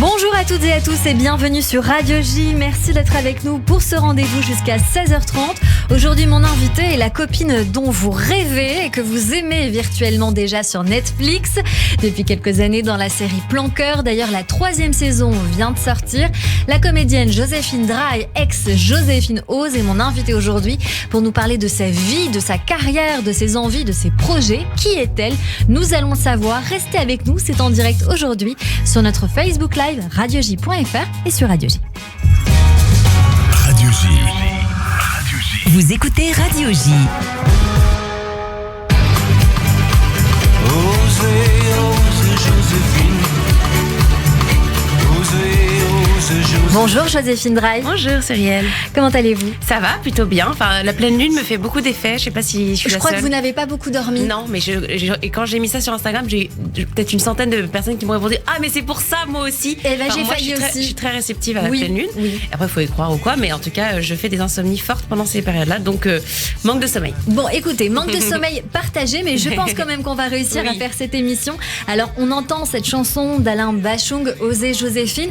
Bonjour à toutes et à tous et bienvenue sur Radio J. Merci d'être avec nous pour ce rendez-vous jusqu'à 16h30. Aujourd'hui, mon invité est la copine dont vous rêvez et que vous aimez virtuellement déjà sur Netflix depuis quelques années dans la série Plan Cœur. D'ailleurs, la 3e saison vient de sortir. La comédienne Joséphine Draille, ex-Joséphine Ose, est mon invitée aujourd'hui pour nous parler de sa vie, de sa carrière, de ses envies, de ses projets. Qui est-elle ? Nous allons le savoir. Restez avec nous, c'est en direct aujourd'hui sur notre Facebook Live radioj.fr et sur Radio J. Radio J. Vous écoutez Radio J. Bonjour Joséphine Draille. Bonjour Cyrielle. Comment allez-vous ? Ça va plutôt bien. Enfin, la pleine lune me fait beaucoup d'effets. Je sais pas si je suis la seule. Je crois que vous n'avez pas beaucoup dormi. Non, mais et quand j'ai mis ça sur Instagram, j'ai eu peut-être une centaine de personnes qui m'ont répondu « Ah, mais c'est pour ça, moi aussi !» Eh ben, j'ai failli aussi. Je suis très réceptive à la Oui, pleine lune. oui. Après, il faut y croire ou quoi, mais en tout cas, je fais des insomnies fortes pendant ces périodes-là, donc manque de sommeil. Bon, écoutez, manque de sommeil partagé, mais je pense quand même qu'on va réussir à faire cette émission. Alors, on entend cette chanson d'Alain Bachung, Oser Joséphine.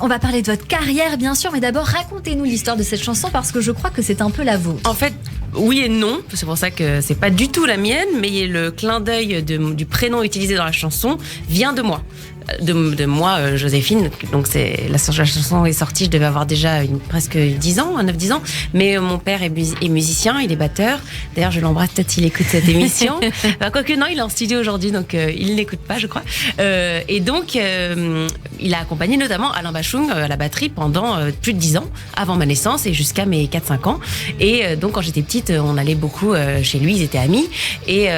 On va parler de votre carrière, bien sûr, mais d'abord, racontez-nous l'histoire de cette chanson parce que je crois que c'est un peu la vôtre. En fait, oui et non, c'est pour ça que c'est pas du tout la mienne, mais le clin d'œil du prénom utilisé dans la chanson vient de moi. De moi, Joséphine. Donc la chanson est sortie, je devais avoir déjà presque 10 ans, 9-10 ans. Mais mon père est musicien, il est batteur. D'ailleurs, je l'embrasse, peut-être s'il écoute cette émission. Quoique non, il est en studio aujourd'hui, donc il n'écoute pas, je crois. Et donc, il a accompagné notamment Alain Bachung à la batterie pendant plus de 10 ans, avant ma naissance et jusqu'à mes 4-5 ans. Et donc, quand j'étais petite, on allait beaucoup chez lui, ils étaient amis. Et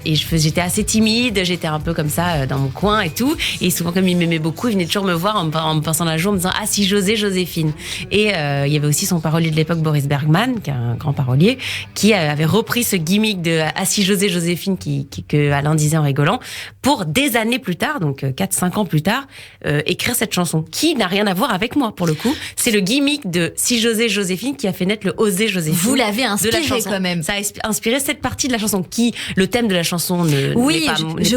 j'étais assez timide, j'étais un peu comme ça dans mon coin et tout. Et souvent, comme il m'aimait beaucoup, il venait toujours me voir en me passant la journée en me disant « Ah, si j'osais, Joséphine ». Et il y avait aussi son parolier de l'époque, Boris Bergman, qui est un grand parolier, qui avait repris ce gimmick de « Ah, si j'osais, Joséphine » que Alain disait en rigolant, pour des années plus tard, donc 4-5 ans plus tard, écrire cette chanson, qui n'a rien à voir avec moi, pour le coup. C'est le gimmick de « Si j'osais, Joséphine » qui a fait naître le « Oser, Joséphine ». Vous l'avez inspiré quand même. Ça a inspiré cette partie de la chanson, qui, le thème de la chanson n'est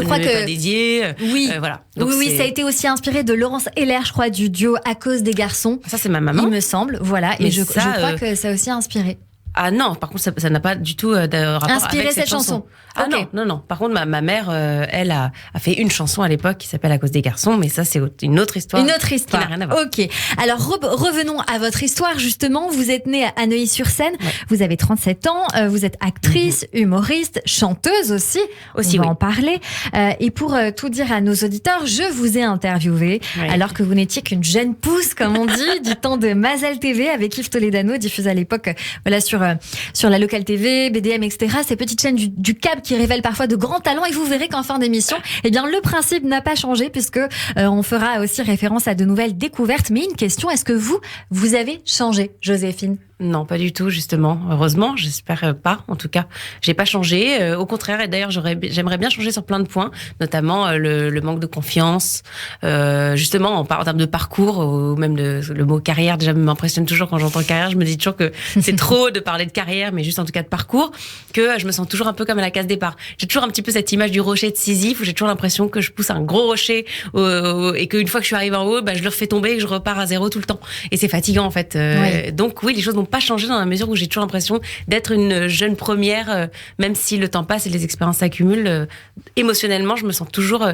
pas dédié. Oui, voilà. Donc oui, ça a été aussi inspiré de Laurence Heller, je crois, du duo À cause des garçons. Ça, c'est ma maman. Il me semble, voilà. Mais et je crois que ça a aussi inspiré. Ah non, par contre, ça n'a pas du tout de rapport inspiré avec cette chanson. Ah okay. Non. Par contre, ma mère, elle a fait une chanson à l'époque qui s'appelle À cause des garçons, mais ça, c'est une autre histoire. Une autre histoire. Qui n'a rien à voir. Ok. Alors, revenons à votre histoire, justement. Vous êtes née à Neuilly-sur-Seine. Ouais. Vous avez 37 ans. Vous êtes actrice, humoriste, chanteuse aussi. On va en parler. Et pour tout dire à nos auditeurs, je vous ai interviewé alors que vous n'étiez qu'une jeune pousse, comme on dit, du temps de Mazel TV avec Yves Toledano, diffusé à l'époque, voilà, sur la Local TV, BDM, etc. Ces petites chaînes du câble qui révèlent parfois de grands talents, et vous verrez qu'en fin d'émission, eh bien, le principe n'a pas changé puisque on fera aussi référence à de nouvelles découvertes. Mais une question, est-ce que vous avez changé, Joséphine ? Non, pas du tout, justement. Heureusement, j'espère pas, en tout cas. J'ai pas changé. Au contraire, et d'ailleurs, j'aimerais bien changer sur plein de points, notamment le manque de confiance, justement en termes de parcours, ou même le mot carrière. Déjà, m'impressionne toujours quand j'entends carrière. Je me dis toujours que c'est trop de parler de carrière, mais juste en tout cas de parcours, que je me sens toujours un peu comme à la case départ. J'ai toujours un petit peu cette image du rocher de Sisyphe, où j'ai toujours l'impression que je pousse un gros rocher, et qu'une fois que je suis arrivée en haut, je le refais tomber et que je repars à zéro tout le temps. Et c'est fatigant, en fait. Donc oui, les choses n'ont pas changé dans la mesure où j'ai toujours l'impression d'être une jeune première, même si le temps passe et les expériences s'accumulent. Émotionnellement, je me sens toujours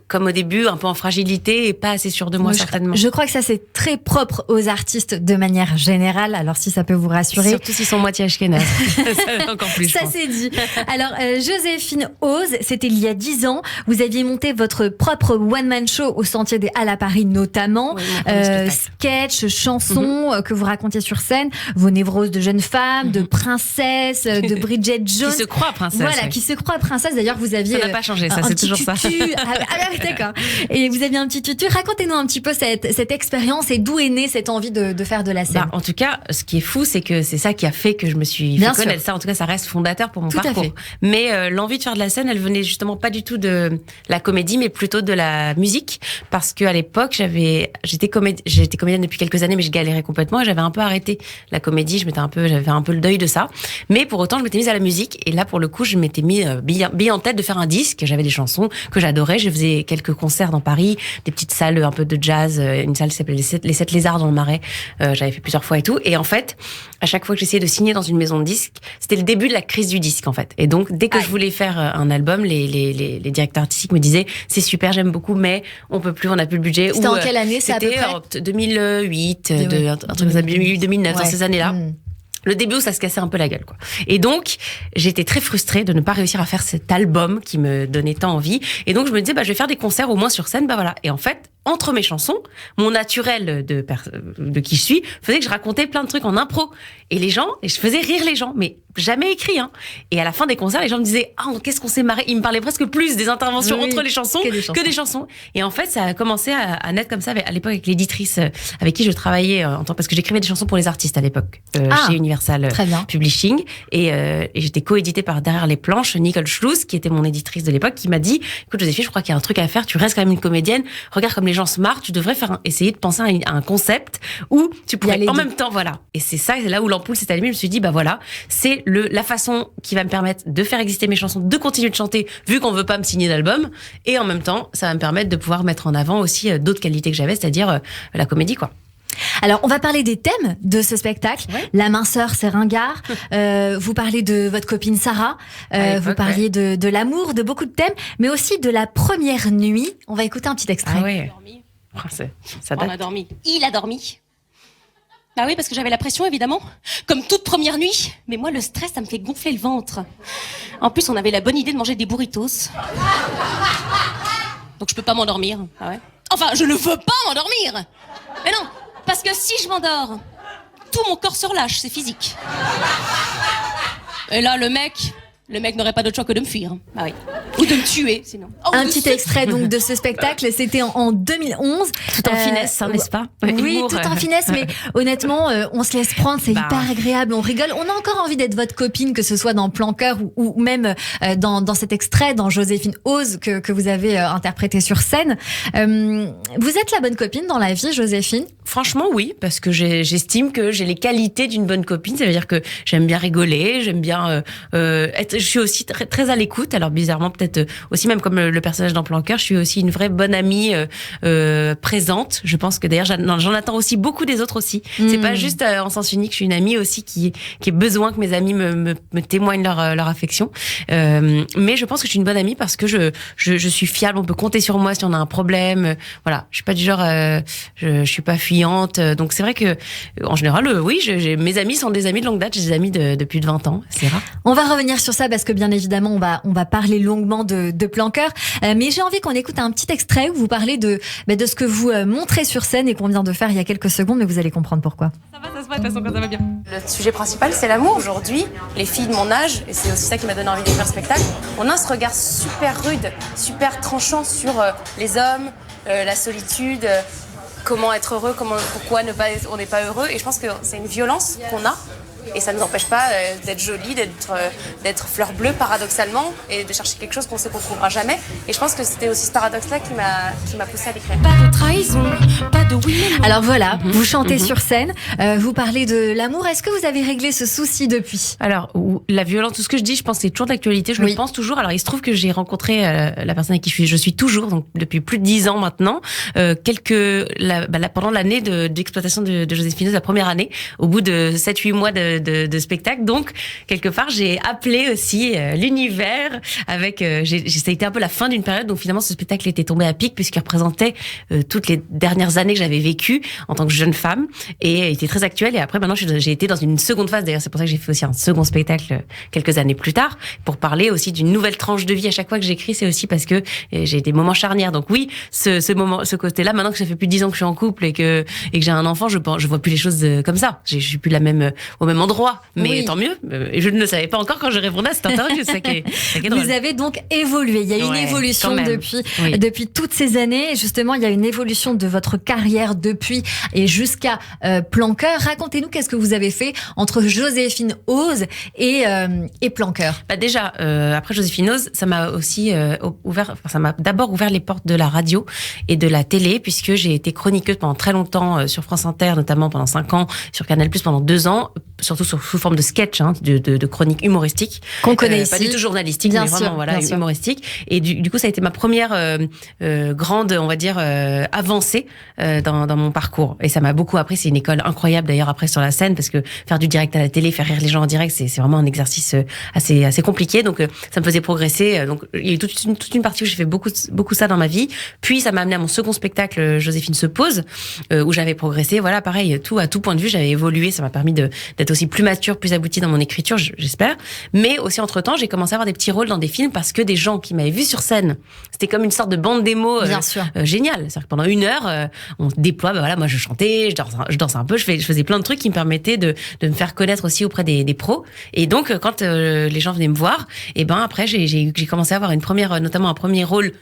comme au début, un peu en fragilité et pas assez sûre de moi, certainement. Je crois que ça, c'est très propre aux artistes de manière générale. Alors, si ça peut vous rassurer. Surtout s'ils sont moitié ashkénazes. Ça, encore plus, ça, c'est dit. Alors, Joséphine Ose, c'était il y a 10 ans. Vous aviez monté votre propre one-man show au Sentier des Halles à Paris, notamment. Sketch, chansons que vous racontiez sur scène. Vos névroses de jeune femme, de princesse, de Bridget Jones. Qui se croit princesse. Voilà, qui se croit princesse. D'ailleurs, vous aviez. Ça n'a pas changé, ça, c'est toujours ça. D'accord. Et vous aviez un petit tutu. Racontez-nous un petit peu cette expérience et d'où est née cette envie de faire de la scène. En tout cas, ce qui est fou, c'est que c'est ça qui a fait que je me suis fait connaître. Ça, en tout cas, ça reste fondateur pour mon parcours. Mais l'envie de faire de la scène, elle venait justement pas du tout de la comédie, mais plutôt de la musique. Parce qu'à l'époque, j'étais comédienne depuis quelques années, mais je galérais complètement. Et j'avais un peu arrêté la comédie. J'avais un peu le deuil de ça. Mais pour autant, je m'étais mise à la musique. Et là, pour le coup, je m'étais mis bien en tête de faire un disque. J'avais des chansons que j'adorais. Je faisais faisais quelques concerts dans Paris, des petites salles un peu de jazz, une salle qui s'appelait les 7 Lézards dans le Marais. J'avais fait plusieurs fois et tout. Et en fait, à chaque fois que j'essayais de signer dans une maison de disques, c'était le début de la crise du disque en fait. Et donc dès que je voulais faire un album, les directeurs artistiques me disaient c'est super, j'aime beaucoup, mais on peut plus, on n'a plus le budget. C'était en quelle année ça à peu près? C'était 2008, un truc comme ça, 2009, dans ces années-là. Le début où ça se cassait un peu la gueule, quoi. Et donc, j'étais très frustrée de ne pas réussir à faire cet album qui me donnait tant envie. Et donc, je me disais, je vais faire des concerts au moins sur scène, voilà. Et en fait, entre mes chansons, mon naturel de qui je suis faisait que je racontais plein de trucs en impro. Et je faisais rire les gens, mais jamais écrit, hein. Et à la fin des concerts, les gens me disaient, qu'est-ce qu'on s'est marré. Ils me parlaient presque plus des interventions entre les chansons que des chansons. Et en fait, ça a commencé à naître comme ça, à l'époque, avec l'éditrice avec qui je travaillais parce que j'écrivais des chansons pour les artistes à l'époque, chez Universal Publishing. Et j'étais coéditée par Derrière les planches, Nicole Schluss, qui était mon éditrice de l'époque, qui m'a dit, écoute, Joséphine, je crois qu'il y a un truc à faire, tu restes quand même une comédienne, regarde comme les gens se marrent, tu devrais essayer de penser à un concept où tu pourrais en même temps, voilà. Et c'est là où l'ampoule s'est allumée. Je me suis dit, voilà, c'est la façon qui va me permettre de faire exister mes chansons, de continuer de chanter, vu qu'on veut pas me signer d'album. Et en même temps, ça va me permettre de pouvoir mettre en avant aussi d'autres qualités que j'avais, c'est-à-dire la comédie, quoi. Alors, on va parler des thèmes de ce spectacle. La minceur, c'est ringard. Vous parlez de votre copine Sarah. Vous parliez de l'amour, de beaucoup de thèmes, mais aussi de la première nuit. On va écouter un petit extrait. Ah ouais. Ça date. On a dormi. Il a dormi. Ah oui, parce que j'avais la pression, évidemment. Comme toute première nuit. Mais moi, le stress, ça me fait gonfler le ventre. En plus, on avait la bonne idée de manger des burritos. Donc, je peux pas m'endormir. Ah ouais? Enfin, je ne veux pas m'endormir. Mais non, parce que si je m'endors, tout mon corps se relâche, c'est physique. Et là, le mec n'aurait pas d'autre choix que de me fuir. Ah oui. Ou de me tuer, sinon. Un petit extrait donc de ce spectacle, c'était en 2011. Tout en finesse, n'est-ce pas? Oui, tout en finesse, mais honnêtement, on se laisse prendre, c'est hyper agréable, on rigole. On a encore envie d'être votre copine, que ce soit dans Plan Cœur ou même dans cet extrait, dans Joséphine Ose, que vous avez interprété sur scène. Vous êtes la bonne copine dans la vie, Joséphine? Franchement, oui, parce que j'estime que j'ai les qualités d'une bonne copine. Ça veut dire que j'aime bien rigoler, j'aime bien je suis aussi très, très à l'écoute. Alors bizarrement, peut-être aussi même comme le personnage dans Plan Cœur, je suis aussi une vraie bonne amie présente. Je pense que d'ailleurs j'en attends aussi beaucoup des autres aussi. C'est pas juste en sens unique. Je suis une amie aussi qui a besoin que mes amis me témoignent leur affection. Mais je pense que je suis une bonne amie parce que je suis fiable. On peut compter sur moi si on a un problème. Voilà, je suis pas du genre je suis pas fuyante. Donc c'est vrai que en général, oui, mes amis sont des amis de longue date. J'ai des amis de plus de 20 ans. C'est rare. On va revenir sur ça parce que bien évidemment on va parler longuement de Plan Cœur, mais j'ai envie qu'on écoute un petit extrait où vous parlez de ce que vous montrez sur scène et qu'on vient de faire il y a quelques secondes, mais vous allez comprendre pourquoi. Ça se passe de toute façon quand ça va bien. Le sujet principal, c'est l'amour. Aujourd'hui, les filles de mon âge, et c'est aussi ça qui m'a donné envie d'écrire ce spectacle, on a ce regard super rude, super tranchant sur les hommes, la solitude, comment être heureux, pourquoi on n'est pas heureux. Et je pense que c'est une violence qu'on a. Et ça ne nous empêche pas d'être jolie, d'être fleur bleue paradoxalement et de chercher quelque chose qu'on sait qu'on ne trouvera jamais. Et je pense que c'était aussi ce paradoxe-là qui m'a poussée à l'écrire. Pas de trahison, pas de oui. Alors voilà, vous chantez sur scène, vous parlez de l'amour. Est-ce que vous avez réglé ce souci depuis? Alors, la violence, tout ce que je dis, je pense que c'est toujours d'actualité. Je le pense toujours. Alors, il se trouve que j'ai rencontré la personne avec qui je suis toujours, donc depuis plus de 10 ans maintenant, pendant l'année d'exploitation de Joséphine Ose, la première année, au bout de 7-8 mois de spectacle. Donc, quelque part, j'ai appelé aussi l'univers avec... ça a été un peu la fin d'une période, donc finalement, ce spectacle était tombé à pic puisqu'il représentait toutes les dernières années que j'avais vécues en tant que jeune femme et était très actuel. Et après, maintenant, j'ai été dans une seconde phase. D'ailleurs, c'est pour ça que j'ai fait aussi un second spectacle quelques années plus tard pour parler aussi d'une nouvelle tranche de vie. À chaque fois que j'écris, c'est aussi parce que j'ai des moments charnières. Donc oui, ce côté-là, maintenant que ça fait plus de 10 ans que je suis en couple et que j'ai un enfant, je vois plus les choses comme ça. Je suis plus au même endroit, mais tant mieux. Et je ne le savais pas encore quand je répondais à cette interview. C'est ça qui est drôle. Vous avez donc évolué. Il y a une évolution depuis toutes ces années. Et justement, il y a une évolution de votre carrière depuis et jusqu'à Plan Cœur. Racontez-nous qu'est-ce que vous avez fait entre Joséphine Ose et Plan Cœur. Déjà, après Joséphine Ose, ça m'a aussi ça m'a d'abord ouvert les portes de la radio et de la télé, puisque j'ai été chroniqueuse pendant très longtemps sur France Inter, notamment pendant 5 ans, sur Canal+ pendant 2 ans, surtout sous forme de sketch, de chronique humoristique. Qu'on connaît ici. Pas du tout journalistique, bien mais sûr, vraiment humoristique. Et du coup, ça a été ma première grande, on va dire, avancée dans mon parcours. Et ça m'a beaucoup appris. C'est une école incroyable d'ailleurs après sur la scène, parce que faire du direct à la télé, faire rire les gens en direct, c'est vraiment un exercice assez compliqué. Donc ça me faisait progresser. Donc il y a eu toute une partie où j'ai fait beaucoup ça dans ma vie. Puis ça m'a amené à mon second spectacle, Joséphine se pose, où j'avais progressé. Voilà, pareil, à tout point de vue, j'avais évolué. Ça m'a permis d'être aussi plus mature, plus aboutie dans mon écriture, j'espère. Mais aussi entre-temps, j'ai commencé à avoir des petits rôles dans des films parce que des gens qui m'avaient vu sur scène, c'était comme une sorte de bande démo géniale. C'est-à-dire que pendant 1 heure, on déploie, voilà, moi je chantais, je dansais un peu, je faisais plein de trucs qui me permettaient de me faire connaître aussi auprès des pros. Et donc, quand les gens venaient me voir, et ben après, j'ai commencé à avoir notamment un premier rôle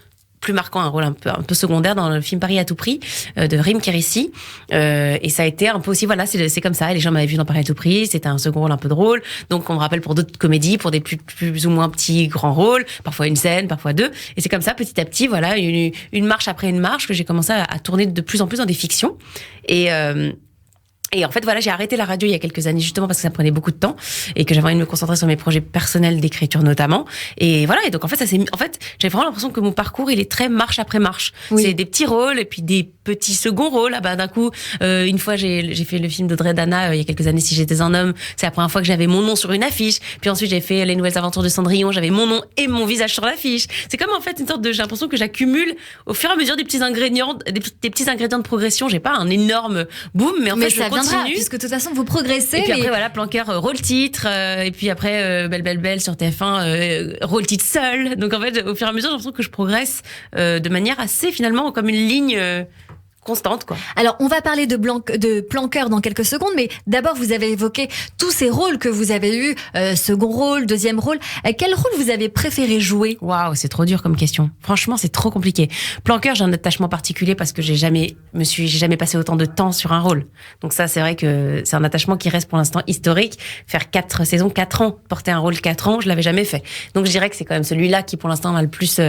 plus marquant, un rôle un peu secondaire dans le film Paris à tout prix de Rim Kérissi, et ça a été un peu aussi, voilà, c'est comme ça, les gens m'avaient vu dans Paris à tout prix, c'était un second rôle un peu drôle, donc on me rappelle pour d'autres comédies, pour des plus ou moins petits grands rôles, parfois une scène, parfois 2, et c'est comme ça petit à petit, voilà, une marche après une marche, que j'ai commencé à tourner de plus en plus dans des fictions. Et en fait, voilà, j'ai arrêté la radio il y a quelques années, justement parce que ça prenait beaucoup de temps et que j'avais envie de me concentrer sur mes projets personnels d'écriture notamment. Et voilà. Et donc, en fait, j'avais vraiment l'impression que mon parcours, il est très marche après marche. Oui. C'est des petits rôles et puis des petits seconds rôles. Ah bah, d'un coup, une fois, j'ai fait le film d'Audrey Dana, il y a quelques années, Si j'étais un homme. C'est la première fois que j'avais mon nom sur une affiche. Puis ensuite, j'ai fait Les Nouvelles Aventures de Cendrillon. J'avais mon nom et mon visage sur l'affiche. C'est comme, en fait, j'ai l'impression que j'accumule au fur et à mesure des petits ingrédients de progression. J'ai pas un énorme boom, mais en fait, je continue. Puisque de toute façon, vous progressez. Et puis après, voilà, Planqueur, rôle titre. Et puis après, Belle sur TF1, rôle titre seul. Donc en fait, au fur et à mesure, j'ai l'impression que je progresse de manière assez, finalement, comme une ligne constante, quoi. Alors, on va parler de Planqueur dans quelques secondes, mais d'abord, vous avez évoqué tous ces rôles que vous avez eus, second rôle, deuxième rôle. Quel rôle vous avez préféré jouer ? Waouh, c'est trop dur comme question. Franchement, c'est trop compliqué. Planqueur, j'ai un attachement particulier parce que j'ai jamais passé autant de temps sur un rôle. Donc ça, c'est vrai que c'est un attachement qui reste pour l'instant historique. Faire 4 saisons, 4 ans, porter un rôle 4 ans, je l'avais jamais fait. Donc je dirais que c'est quand même celui-là qui, pour l'instant, m'a le plus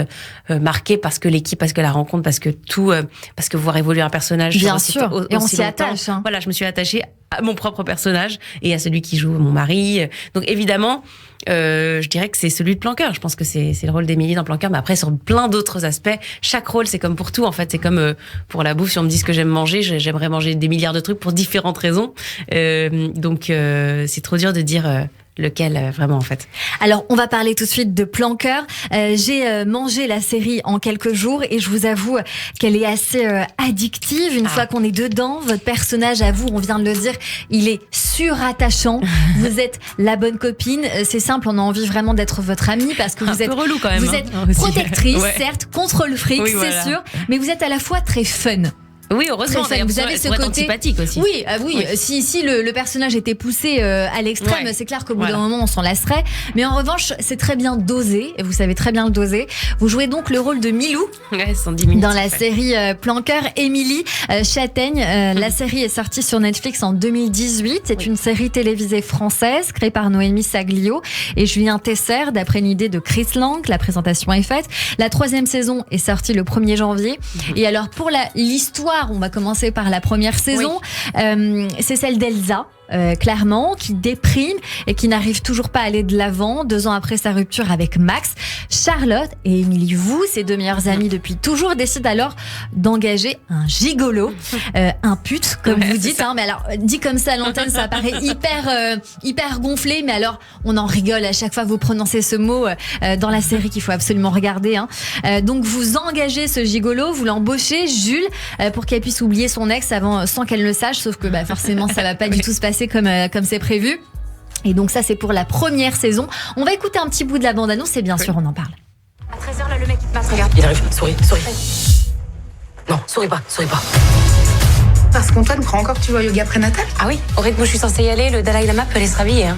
marqué, parce que l'équipe, parce que la rencontre, parce que tout, parce que voir évoluer un personnage. Bien sûr. Et on s'y attache. Hein. Voilà, je me suis attachée à mon propre personnage et à celui qui joue mon mari. Donc évidemment, je dirais que c'est celui de Planqueur. Je pense que c'est le rôle d'Émilie dans Planqueur, mais après sur plein d'autres aspects, chaque rôle, c'est comme pour tout en fait. C'est comme pour la bouffe, si on me dit ce que j'aime manger, j'aimerais manger des milliards de trucs pour différentes raisons. Donc c'est trop dur de dire lequel vraiment en fait. Alors on va parler tout de suite de Planqueur. J'ai mangé la série en quelques jours et je vous avoue qu'elle est assez addictive. Une fois qu'on est dedans, votre personnage, à vous, on vient de le dire, il est surattachant. Vous êtes la bonne copine. C'est simple, on a envie vraiment d'être votre amie parce que vous êtes relou quand même. Vous êtes protectrice, certes, contre le fric, oui, c'est sûr, mais vous êtes à la fois très fun. Oui, heureusement. Vous avez ce côté antipathique aussi. Oui, oui. Si le personnage était poussé à l'extrême, c'est clair qu'au bout d'un moment on s'en lasserait. Mais en revanche, c'est très bien dosé et vous savez très bien le doser. Vous jouez donc le rôle de Milou dans la série Planqueur. Émilie Châtaigne. La série est sortie sur Netflix en 2018. C'est une série télévisée française créée par Noémie Saglio et Julien Tesser d'après une idée de Chris Lang. La présentation est faite. La 3e saison est sortie le 1er janvier. Et alors pour l'histoire, on va commencer par la première saison. C'est celle d'Elsa. Clairement, qui déprime et qui n'arrive toujours pas à aller de l'avant 2 ans après sa rupture avec Max. Charlotte et Émilie, vous, ses 2 meilleures amies depuis toujours, décident alors d'engager un gigolo, un pute, comme vous dites. Hein, mais alors, dit comme ça à l'antenne, ça paraît hyper gonflé, mais alors, on en rigole à chaque fois que vous prononcez ce mot dans la série qu'il faut absolument regarder. Hein. Donc, vous engagez ce gigolo, vous l'embauchez, Jules, pour qu'elle puisse oublier son ex sans qu'elle le sache, sauf que forcément, ça va pas du tout se passer comme c'est prévu. Et donc ça, c'est pour la première saison. On va écouter un petit bout de la bande-annonce et bien sûr, on en parle. À 13h, là, le mec, il passe. Regarde, il arrive. Souris. Non, souris pas. Parce qu'Antoine croit encore que tu vas au yoga prénatal. Ah oui, au rythme où je suis censée y aller, le Dalai Lama peut aller se rhabiller. Hein.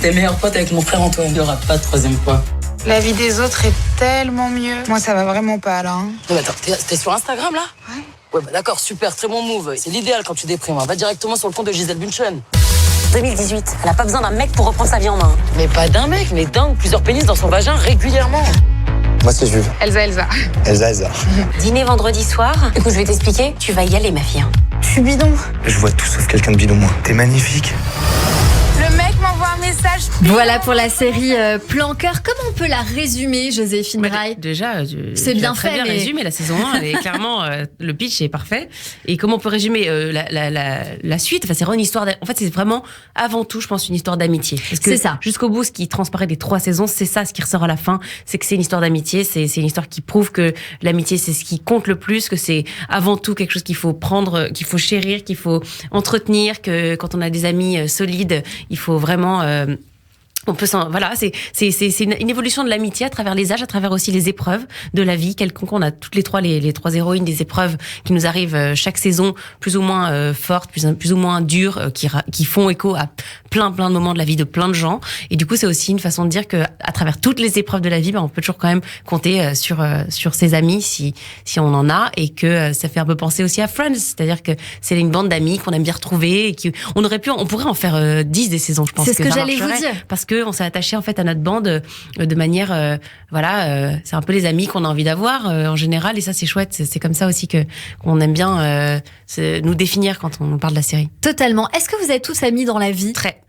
T'es meilleur pote avec mon frère Antoine. Il n'y aura pas de 3e fois. La vie des autres est tellement mieux. Moi, ça va vraiment pas, là. Hein. Non, mais attends, t'es sur Instagram, là ? Ouais. Ouais, bah d'accord, super, très bon move. C'est l'idéal quand tu déprimes. Va directement sur le compte de Gisèle Bündchen. 2018, elle a pas besoin d'un mec pour reprendre sa vie en main. Mais pas d'un mec, mais d'un ou plusieurs pénis dans son vagin régulièrement. Moi, c'est Jules. Elsa. Elsa. Dîner vendredi soir. Écoute, je vais t'expliquer. Tu vas y aller, ma fille. Je suis bidon. Je vois tout sauf quelqu'un de bidon, moi. T'es magnifique. Le mec m'envoie un message. Voilà pour la série Plan Cœur. Comment on peut la résumer, Joséphine Ray ? Déjà, c'est bien très fait, bien mais... résumé la saison 1. Elle est clairement, le pitch est parfait. Et comment on peut résumer la suite ? Enfin, c'est vraiment une histoire. En fait, c'est vraiment avant tout, je pense, une histoire d'amitié. Parce que c'est ça. Jusqu'au bout, ce qui transparaît des 3 saisons, c'est ça, ce qui ressort à la fin, c'est que c'est une histoire d'amitié. C'est une histoire qui prouve que l'amitié, c'est ce qui compte le plus, que c'est avant tout quelque chose qu'il faut prendre, qu'il faut chérir, qu'il faut entretenir, que quand on a des amis solides, il faut vraiment on peut voilà, c'est une évolution de l'amitié à travers les âges, à travers aussi les épreuves de la vie quelconque. On a toutes les trois héroïnes des épreuves qui nous arrivent chaque saison, plus ou moins fortes, plus ou moins dures, qui font écho à plein de moments de la vie de plein de gens. Et du coup, c'est aussi une façon de dire que à travers toutes les épreuves de la vie, on peut toujours quand même compter sur ses amis si on en a, et que ça fait un peu penser aussi à Friends, c'est-à-dire que c'est une bande d'amis qu'on aime bien retrouver et on pourrait en faire 10 des saisons, je pense. C'est ce que j'allais vous dire. Parce que on s'est attaché en fait à notre bande de manière c'est un peu les amis qu'on a envie d'avoir en général, et ça c'est chouette, c'est comme ça aussi qu'on aime bien nous définir quand on parle de la série. Totalement. Est-ce que vous êtes tous amis dans la vie ? Très.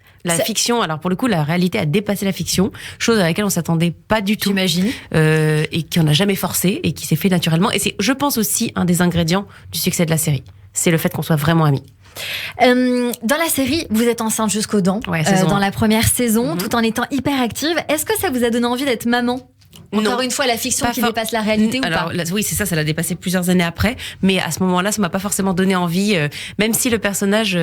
Fiction, alors pour le coup, la réalité a dépassé la fiction, chose à laquelle on s'attendait pas du tout. J'imagine. Et qu'on n'a jamais forcé et qui s'est fait naturellement. Et c'est, je pense, aussi un des ingrédients du succès de la série. C'est le fait qu'on soit vraiment amis. Dans la série, vous êtes enceinte jusqu'aux dents, dans la première saison, tout en étant hyper active. Est-ce que ça vous a donné envie d'être maman ? Encore une fois, la fiction qui dépasse la réalité ou pas ? Oui, c'est ça l'a dépassé plusieurs années après. Mais à ce moment-là, ça m'a pas forcément donné envie, même si le personnage,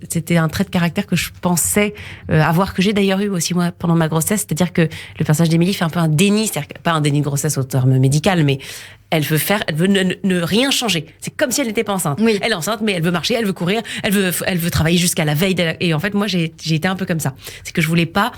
c'était un trait de caractère que je pensais avoir, que j'ai d'ailleurs eu aussi moi pendant ma grossesse. C'est-à-dire que le personnage d'Émilie fait un peu un déni, c'est-à-dire pas un déni de grossesse au terme médical, mais elle veut ne rien changer. C'est comme si elle n'était pas enceinte. Oui. Elle est enceinte, mais elle veut marcher, elle veut courir, elle veut travailler jusqu'à la veille. Et en fait, moi, j'ai été un peu comme ça. C'est que je voulais pas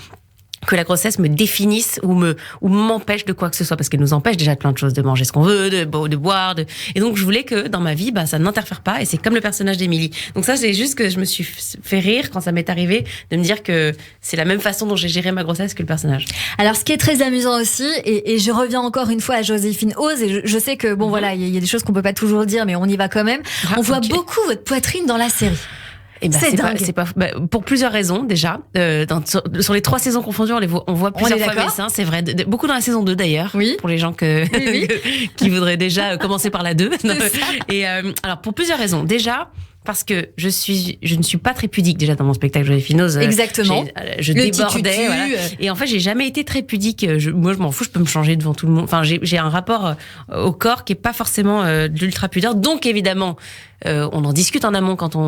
que la grossesse me définisse ou m'empêche de quoi que ce soit, parce qu'elle nous empêche déjà de plein de choses, de manger ce qu'on veut, de boire, et donc je voulais que dans ma vie, ça n'interfère pas, et c'est comme le personnage d'Émilie. Donc ça, c'est juste que je me suis fait rire quand ça m'est arrivé de me dire que c'est la même façon dont j'ai géré ma grossesse que le personnage. Alors, ce qui est très amusant aussi, et je reviens encore une fois à Joséphine Ose, et je sais que voilà, il y a des choses qu'on peut pas toujours dire, mais on y va quand même. On voit beaucoup votre poitrine dans la série. C'est pas pour plusieurs raisons déjà. Sur les 3 saisons confondues, on voit plusieurs fois mes seins, c'est vrai. Beaucoup dans la saison 2 d'ailleurs. Oui. Pour les gens qui voudraient déjà commencer par la 2. Et alors pour plusieurs raisons. Déjà, parce que je ne suis pas très pudique déjà dans mon spectacle Joséphine Ose. Exactement. Je débordais. Voilà. Et en fait, j'ai jamais été très pudique. Moi, je m'en fous, je peux me changer devant tout le monde. Enfin, j'ai un rapport au corps qui est pas forcément de l'ultra pudeur. Donc évidemment, on en discute en amont quand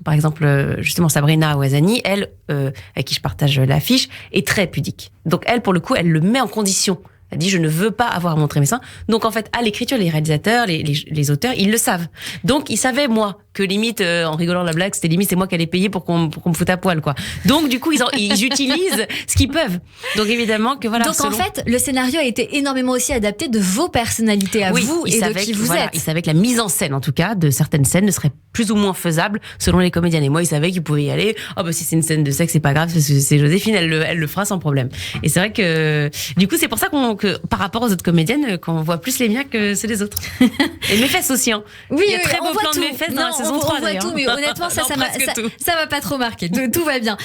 par exemple, justement Sabrina Ouazani, elle, avec qui je partage l'affiche, est très pudique. Donc elle, pour le coup, elle le met en condition. Elle dit, je ne veux pas avoir à montrer mes seins. Donc, en fait, à l'écriture, les réalisateurs, les auteurs, ils le savent. Donc, ils savaient, moi, que limite, en rigolant de la blague, c'était limite, c'est moi qui allais payer pour qu'on me foute à poil, quoi. Donc, du coup, ils utilisent ce qu'ils peuvent. Donc, évidemment que voilà. Donc, en fait, le scénario a été énormément aussi adapté de vos personnalités à vous et de qui vous êtes. Ils savaient que la mise en scène, en tout cas, de certaines scènes ne serait plus ou moins faisable selon les comédiennes. Et moi, ils savaient qu'ils pouvaient y aller. Si c'est une scène de sexe, c'est pas grave, parce que c'est Joséphine, elle le fera sans problème. Et c'est vrai que, du coup, c'est pour ça que par rapport aux autres comédiennes, qu'on voit plus les miens que ceux des autres. Et mes fesses aussi, hein. Oui, il y a très beau plan de mes fesses dans la saison 3, on voit tout, mais honnêtement, ça m'a pas trop marqué. Tout va bien.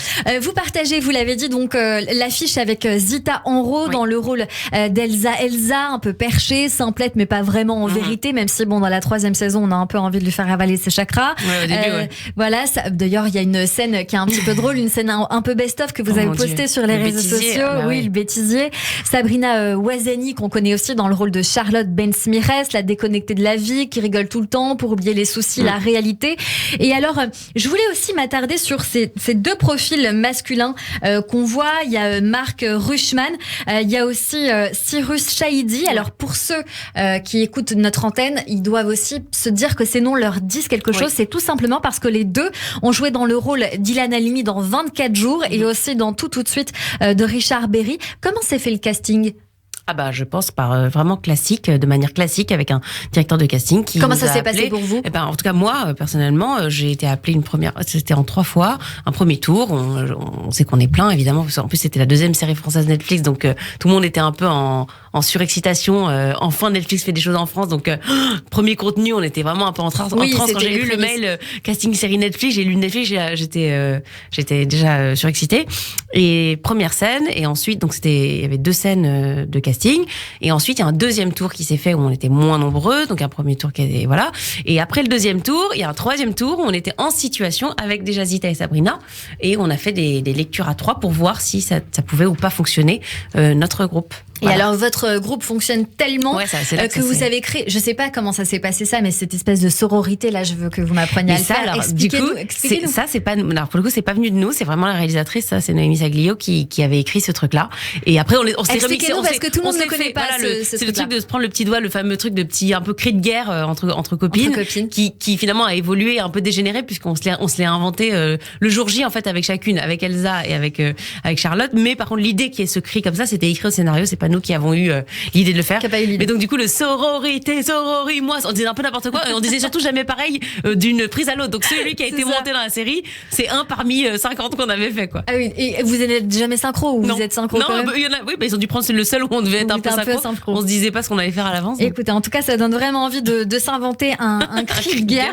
Vous partagez, vous l'avez dit, donc, l'affiche avec Zita Enro dans le rôle d'Elsa. Elsa, un peu perchée, simplette, mais pas vraiment en vérité, même si, dans la 3e saison, on a un peu envie de lui faire avaler ses chakras. Ouais, au début, Voilà, d'ailleurs, il y a une scène qui est un petit peu drôle, une scène un peu best-of que vous avez postée sur les réseaux sociaux. Oui, le bêtisier. Sabrina Ouazani, qu'on connaît aussi dans le rôle de Charlotte Ben-Smires, la déconnectée de la vie, qui rigole tout le temps pour oublier les soucis, la réalité. Et alors, je voulais aussi m'attarder sur ces 2 profils masculins qu'on voit. Il y a Marc Rushman, il y a aussi Cyrus Shahidi. Alors, pour ceux qui écoutent notre antenne, ils doivent aussi se dire que ces noms leur disent quelque chose. C'est tout simplement parce que les 2 ont joué dans le rôle d'Ilan Halimi dans 24 jours et aussi dans Tout de suite de Richard Berry. Comment s'est fait le casting ? Je pense par vraiment classique, de manière classique, avec un directeur de casting qui. Comment ça s'est passé pour vous ? En tout cas, moi, personnellement, j'ai été appelée c'était en 3 fois, un premier tour. On sait qu'on est plein, évidemment. En plus, c'était la 2e série française Netflix, donc tout le monde était un peu en en surexcitation. Enfin, Netflix fait des choses en France, donc premier contenu, on était vraiment un peu en transe. Quand j'ai lu le mail casting série Netflix, j'ai lu Netflix, j'étais déjà surexcitée. Et première scène, et ensuite, donc il y avait 2 scènes de casting, et ensuite il y a un deuxième tour qui s'est fait où on était moins nombreux, donc un premier tour qui était voilà. Et après le deuxième tour, il y a un troisième tour où on était en situation avec déjà Zita et Sabrina, et on a fait des lectures à 3 pour voir si ça pouvait ou pas fonctionner notre groupe. Voilà. Et alors votre groupe fonctionne tellement que vous avez créé, je sais pas comment ça s'est passé ça, mais cette espèce de sororité là, je veux que vous m'appreniez à le faire. Alors, expliquez-nous. Ça c'est pas, alors pour le coup c'est pas venu de nous, c'est vraiment la réalisatrice, ça c'est Noémie Saglio qui avait écrit ce truc là. Et après on s'est remis, parce que tout le monde ne connaît pas c'est le truc de se prendre le petit doigt, le fameux truc de petit un peu cri de guerre entre copines, qui finalement a évolué, un peu dégénéré puisqu'on se l'est inventé le jour J en fait avec chacune, avec Elsa et avec Charlotte. Mais par contre l'idée qui est ce cri comme ça, c'était écrit au scénario, c'est pas nous qui avons eu l'idée de le faire. Mais donc du coup le sororité, moi, on disait un peu n'importe quoi et on disait surtout jamais pareil d'une prise à l'autre. Donc celui qui a été monté dans la série, c'est un parmi 50 qu'on avait fait quoi. Ah oui, et vous n'êtes jamais synchro ou non. Vous êtes synchro quand même il y en a, oui, ils ont dû prendre le seul où on devait être un peu synchro. On se disait pas ce qu'on allait faire à l'avance. Écoutez, en tout cas, ça donne vraiment envie de s'inventer un cri de guerre.